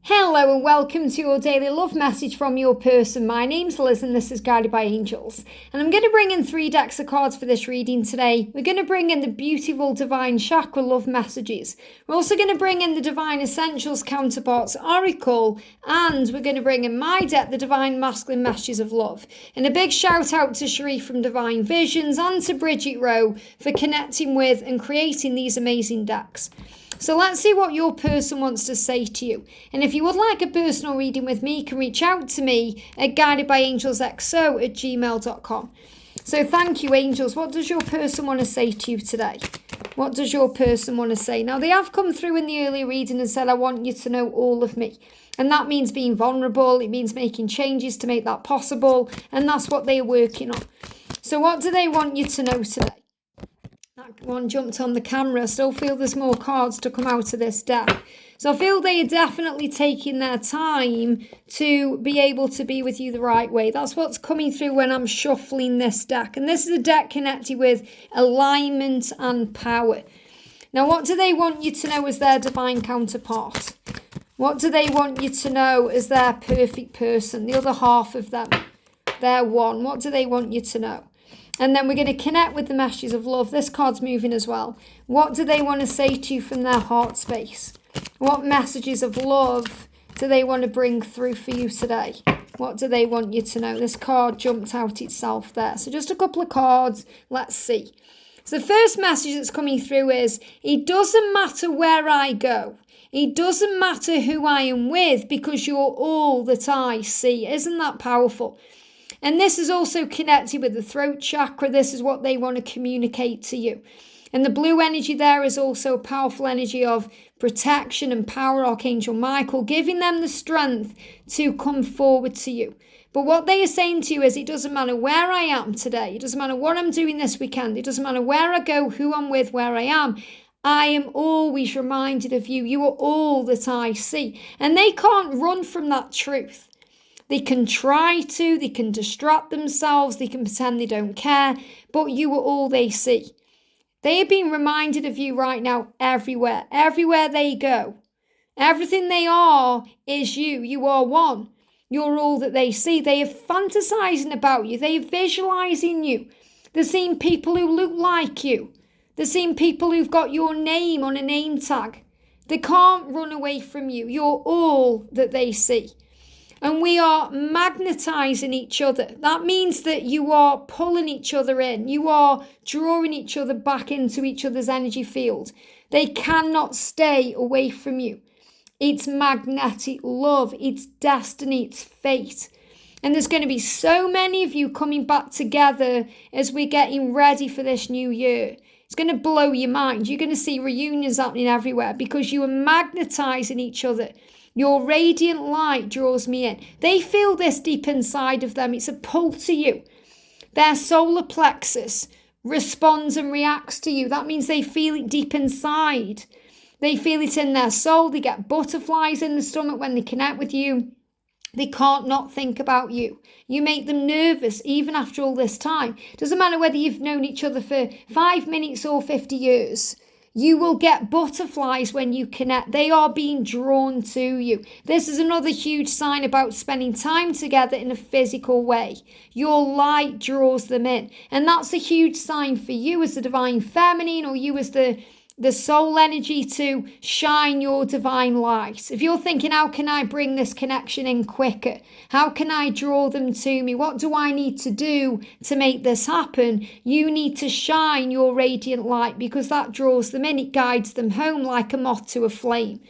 Hello and welcome to your daily love message from your person. My name's Liz and this is Guided by Angels. And I'm going to bring in 3 decks of cards for this reading today. We're going to bring in the beautiful Divine Chakra love messages. We're also going to bring in the Divine Essentials Counterparts Oracle. And we're going to bring in my deck, the Divine Masculine Messages of Love. And a big shout out to Cherie from Divine Visions and to Bridget for connecting with and creating these amazing decks. So let's see what your person wants to say to you. And if you would like a personal reading with me, you can reach out to me at guidedbyangelsxo@gmail.com. So thank you, angels. What does your person want to say to you today? What does your person want to say? Now, they have come through in the earlier reading and said, I want you to know all of me. And that means being vulnerable. It means making changes to make that possible. And that's what they are working on. So what do they want you to know today? That one jumped on the camera. I still feel there's more cards to come out of this deck. So I feel they are definitely taking their time to be able to be with you the right way. That's what's coming through when I'm shuffling this deck. And this is a deck connected with alignment and power. Now, what do they want you to know as their divine counterpart? What do they want you to know as their perfect person? The other half of them, their one. What do they want you to know? And then we're going to connect with the messages of love. This card's moving as well. What do they want to say to you from their heart space? What messages of love do they want to bring through for you today? What do they want you to know? This card jumped out itself there. So just a couple of cards. Let's see. So the first message that's coming through is, it doesn't matter where I go. It doesn't matter who I am with, because you're all that I see. Isn't that powerful? And this is also connected with the throat chakra. This is what they want to communicate to you. And the blue energy there is also a powerful energy of protection and power, Archangel Michael, giving them the strength to come forward to you. But what they are saying to you is, it doesn't matter where I am today. It doesn't matter what I'm doing this weekend. It doesn't matter where I go, who I'm with, where I am. I am always reminded of you. You are all that I see. And they can't run from that truth. They can try to, they can distract themselves, they can pretend they don't care, but you are all they see. They are being reminded of you right now everywhere they go. Everything they are is you. You are one. You're all that they see. They are fantasizing about you. They are visualizing you. They're seeing people who look like you. They're seeing people who've got your name on a name tag. They can't run away from you. You're all that they see. And we are magnetizing each other. That means that you are pulling each other in. You are drawing each other back into each other's energy field. They cannot stay away from you. It's magnetic love. It's destiny. It's fate. And there's going to be so many of you coming back together as we're getting ready for this new year. It's going to blow your mind. You're going to see reunions happening everywhere because you are magnetizing each other. Your radiant light draws me in. They feel this deep inside of them. It's a pull to you. Their solar plexus responds and reacts to you. That means they feel it deep inside. They feel it in their soul. They get butterflies in the stomach when they connect with you. They can't not think about you. You make them nervous even after all this time. Doesn't matter whether you've known each other for 5 minutes or 50 years. You will get butterflies when you connect. They are being drawn to you. This is another huge sign about spending time together in a physical way. Your light draws them in. And that's a huge sign for you as the divine feminine, or you as the soul energy, to shine your divine light. If you're thinking, how can I bring this connection in quicker? How can I draw them to me? What do I need to do to make this happen? You need to shine your radiant light, because that draws them in. It guides them home like a moth to a flame.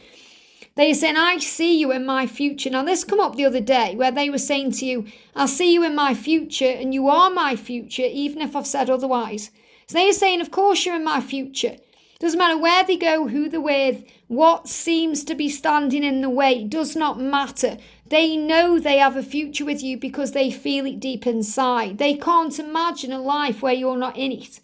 They are saying, I see you in my future. Now, this come up the other day where they were saying to you, I see you in my future and you are my future, even if I've said otherwise. So they are saying, of course you're in my future. Doesn't matter where they go, who they're with, what seems to be standing in the way, does not matter. They know they have a future with you because they feel it deep inside. They can't imagine a life where you're not in it.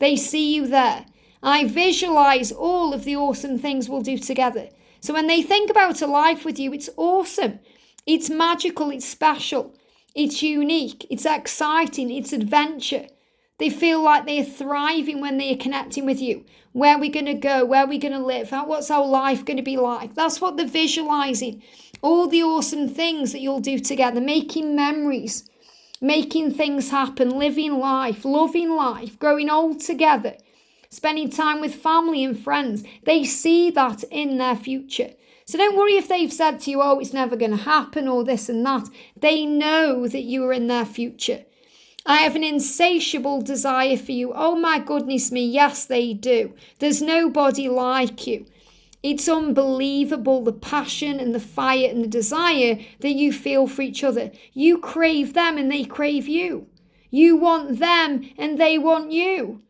They see you there. I visualize all of the awesome things we'll do together. So when they think about a life with you, it's awesome. It's magical. It's special. It's unique. It's exciting. It's adventure. They feel like they're thriving when they're connecting with you. Where are we going to go? Where are we going to live? What's our life going to be like? That's what they're visualizing. All the awesome things that you'll do together, making memories, making things happen, living life, loving life, growing old together, spending time with family and friends. They see that in their future. So don't worry if they've said to you, oh, it's never going to happen or this and that. They know that you are in their future. I have an insatiable desire for you. Oh my goodness me, yes they do. There's nobody like you. It's unbelievable, the passion and the fire and the desire that you feel for each other. You crave them and they crave you. You want them and they want you.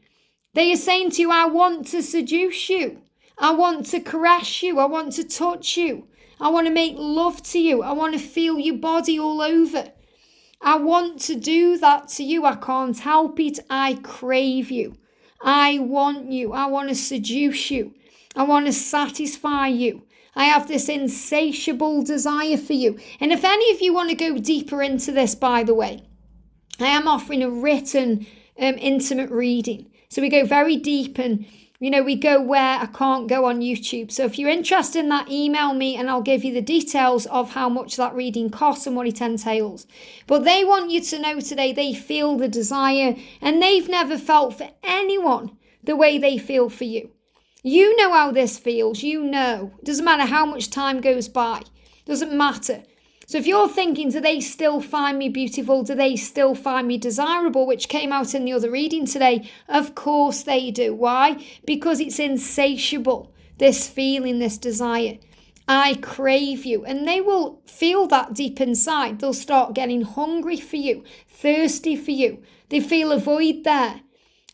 They are saying to you, I want to seduce you. I want to caress you. I want to touch you. I want to make love to you. I want to feel your body all over. I want to do that to you. I can't help it. I crave you. I want you. I want to seduce you. I want to satisfy you. I have this insatiable desire for you. And if any of you want to go deeper into this, by the way, I am offering a written intimate reading. So we go very deep and we go where I can't go on YouTube. So if you're interested in that, email me and I'll give you the details of how much that reading costs and what it entails. But they want you to know today they feel the desire and they've never felt for anyone the way they feel for you. You know how this feels. You know. It doesn't matter how much time goes by. It doesn't matter. So if you're thinking, do they still find me beautiful? Do they still find me desirable? Which came out in the other reading today. Of course they do. Why? Because it's insatiable. This feeling, this desire. I crave you. And they will feel that deep inside. They'll start getting hungry for you, thirsty for you. They feel a void there.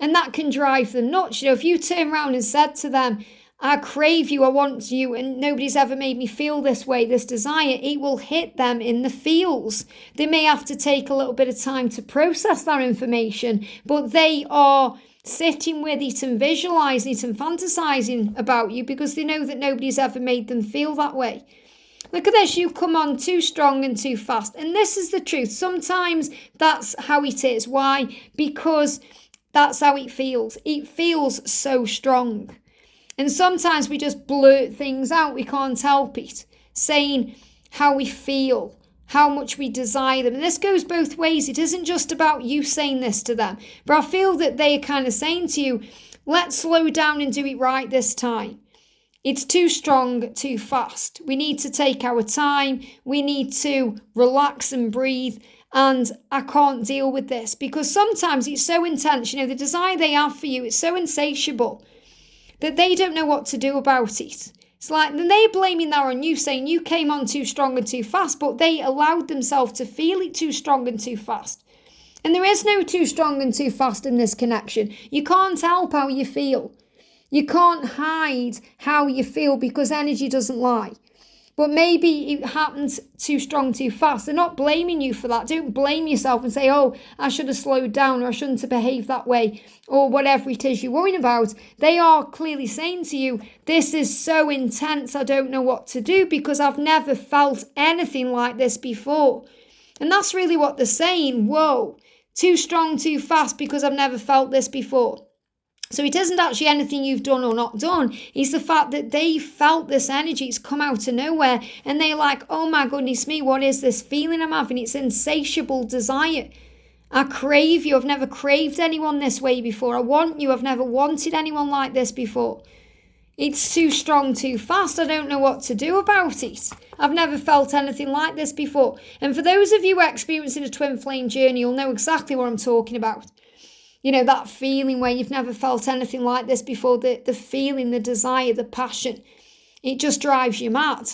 And that can drive them nuts. If you turn around and said to them, I crave you, I want you, and nobody's ever made me feel this way, this desire, it will hit them in the feels. They may have to take a little bit of time to process that information, but they are sitting with it and visualizing it and fantasizing about you because they know that nobody's ever made them feel that way. Look at this, you come on too strong and too fast. And this is the truth. Sometimes that's how it is. Why? Because that's how it feels. It feels so strong. And sometimes we just blurt things out. We can't help it. Saying how we feel, how much we desire them. And this goes both ways. It isn't just about you saying this to them. But I feel that they are kind of saying to you, let's slow down and do it right this time. It's too strong, too fast. We need to take our time. We need to relax and breathe. And I can't deal with this because sometimes it's so intense. The desire they have for you, it's so insatiable that they don't know what to do about it. It's like they're blaming that on you, saying you came on too strong and too fast, but they allowed themselves to feel it too strong and too fast. And there is no too strong and too fast in this connection. You can't help how you feel. You can't hide how you feel because energy doesn't lie. But maybe it happened too strong, too fast. They're not blaming you for that. Don't blame yourself and say, oh, I should have slowed down or I shouldn't have behaved that way or whatever it is you're worrying about. They are clearly saying to you, this is so intense, I don't know what to do because I've never felt anything like this before. And that's really what they're saying. Whoa, too strong, too fast because I've never felt this before. So it isn't actually anything you've done or not done. It's the fact that they felt this energy. It's come out of nowhere. And they're like, oh my goodness me, what is this feeling I'm having? It's insatiable desire. I crave you. I've never craved anyone this way before. I want you. I've never wanted anyone like this before. It's too strong, too fast. I don't know what to do about it. I've never felt anything like this before. And for those of you experiencing a twin flame journey, you'll know exactly what I'm talking about. That feeling where you've never felt anything like this before, the feeling, the desire, the passion. It just drives you mad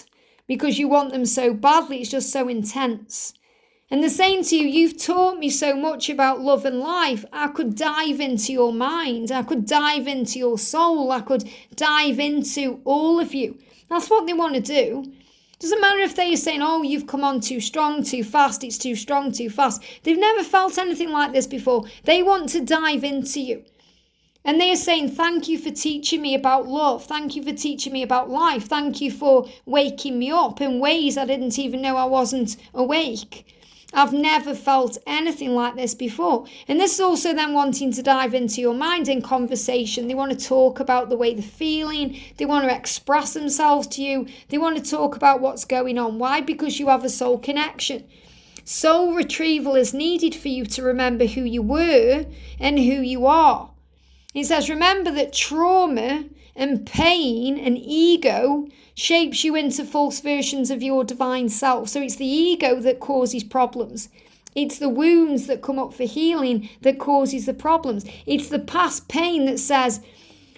because you want them so badly. It's just so intense. And they're saying to you, you've taught me so much about love and life. I could dive into your mind. I could dive into your soul. I could dive into all of you. That's what they want to do. Doesn't matter if they're saying, oh, you've come on too strong, too fast, it's too strong, too fast. They've never felt anything like this before. They want to dive into you. And they are saying, thank you for teaching me about love. Thank you for teaching me about life. Thank you for waking me up in ways I didn't even know I wasn't awake. I've never felt anything like this before. And this is also them wanting to dive into your mind in conversation. They want to talk about the way they're feeling. They want to express themselves to you. They want to talk about what's going on. Why? Because you have a soul connection. Soul retrieval is needed for you to remember who you were and who you are. It says, remember that trauma and pain and ego shapes you into false versions of your divine self. So it's the ego that causes problems. It's the wounds that come up for healing that causes the problems. It's the past pain that says,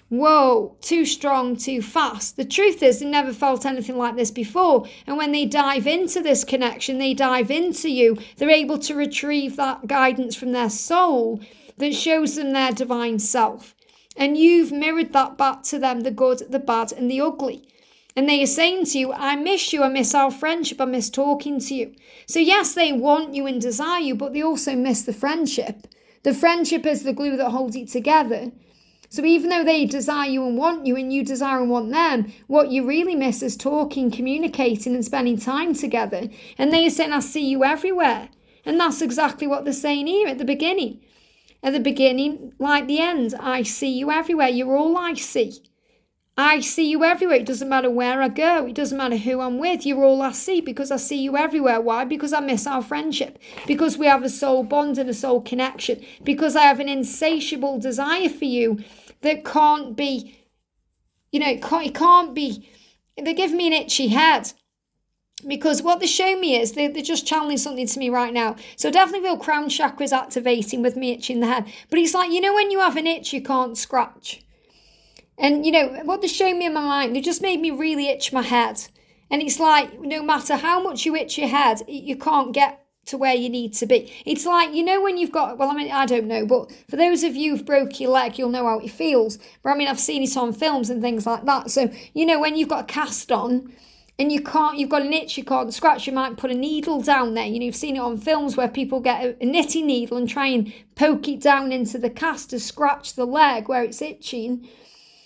whoa, too strong, too fast. The truth is they never felt anything like this before. And when they dive into this connection, they dive into you, they're able to retrieve that guidance from their soul that shows them their divine self. And you've mirrored that back to them, the good, the bad, and the ugly. And they are saying to you, I miss you, I miss our friendship, I miss talking to you. So yes, they want you and desire you, but they also miss the friendship. The friendship is the glue that holds it together. So even though they desire you and you desire and want them, what you really miss is talking, communicating, and spending time together. And they are saying, I see you everywhere. And that's exactly what they're saying here at the beginning. At the beginning, like the end, I see you everywhere. You're all I see. I see you everywhere. It doesn't matter where I go. It doesn't matter who I'm with. You're all I see because I see you everywhere. Why? Because I miss our friendship. Because we have a soul bond and a soul connection. Because I have an insatiable desire for you that can't be, it can't be, they give me an itchy head. Because what they're showing me is they're just channeling something to me right now. So I definitely feel crown chakra is activating with me itching the head. But it's like, when you have an itch, you can't scratch. And, what they're showing me in my mind, they just made me really itch my head. And it's like, no matter how much you itch your head, you can't get to where you need to be. It's like, when you've got, I don't know, but for those of you who've broke your leg, you'll know how it feels. But I've seen it on films and things like that. So, when you've got a cast on, and you've got an itch, you can't scratch, you might put a needle down there. You've seen it on films where people get a knitting needle and try and poke it down into the cast to scratch the leg where it's itching.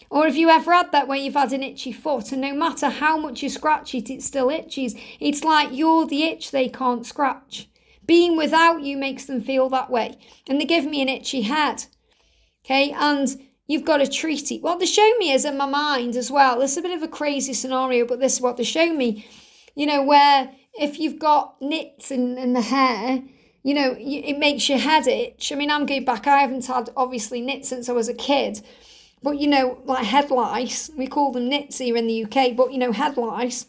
Or have you ever had that where you've had an itchy foot and no matter how much you scratch it, it still itches? It's like you're the itch they can't scratch. Being without you makes them feel that way. And they give me an itchy head. Okay, and you've got to treat it. What they show me is in my mind as well. This is a bit of a crazy scenario, but this is what they show me. Where if you've got nits in the hair, it makes your head itch. I'm going back. I haven't had, obviously, nits since I was a kid. But, like head lice, we call them nits here in the UK, but, head lice.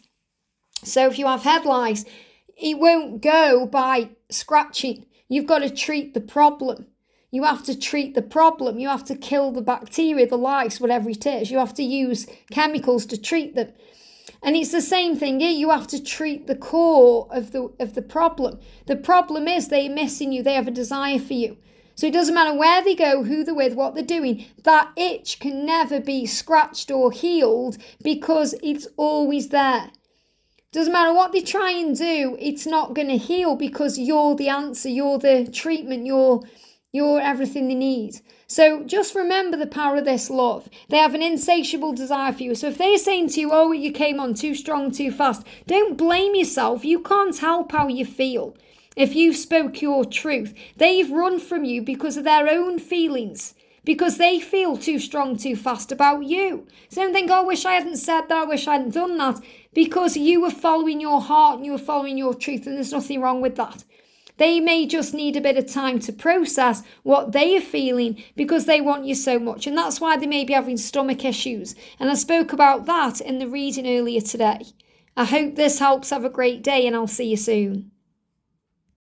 So if you have head lice, it won't go by scratching. You've got to treat the problem. You have to treat the problem. You have to kill the bacteria, the lice, whatever it is. You have to use chemicals to treat them. And it's the same thing here. You have to treat the core of the problem. The problem is they're missing you. They have a desire for you. So it doesn't matter where they go, who they're with, what they're doing. That itch can never be scratched or healed because it's always there. Doesn't matter what they try and do, it's not going to heal because you're the answer, you're the treatment, you're everything they need. So just remember the power of this love. They have an insatiable desire for you. So if they're saying to you, oh, you came on too strong, too fast, don't blame yourself. You can't help how you feel. If you spoke your truth, they've run from you because of their own feelings, because they feel too strong, too fast about you. So don't think, oh, I wish I hadn't said that, I wish I hadn't done that, because you were following your heart and you were following your truth, and there's nothing wrong with that. They may just need a bit of time to process what they are feeling because they want you so much. And that's why they may be having stomach issues. And I spoke about that in the reading earlier today. I hope this helps. Have a great day and I'll see you soon.